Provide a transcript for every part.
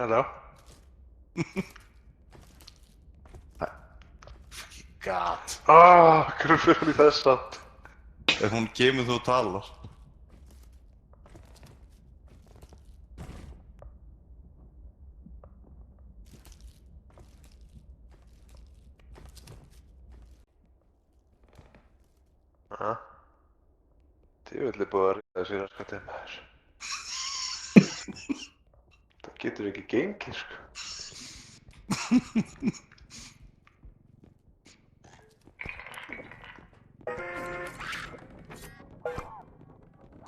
Hello. God. Hvernig fyrir hún í þess átt? Ef hún kemur þú og talar. Djöfull er búið að ríða þessi raskatið maður. Það getur ekki gengið, sko.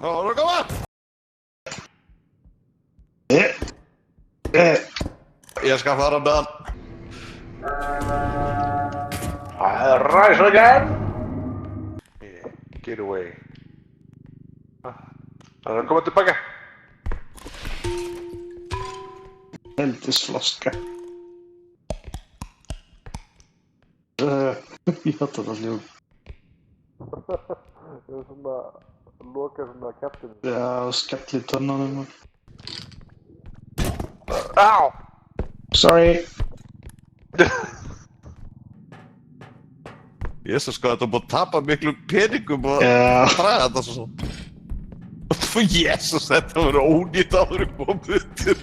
Ó, það er að koma! Ég skal fara með hann. Rise again! Yeah, get away. Það er að koma tilbaka. Eldisflaska. Ég hatt þetta ljúm. Það er svona loka svona kæftinu. Já, skell í tönnunum. Á! Sorry. Jésus, sko, þetta er búið að tapa miklu peningum og Já. draga þetta svo. Jésus, þetta verður ónýtt áður í komið til.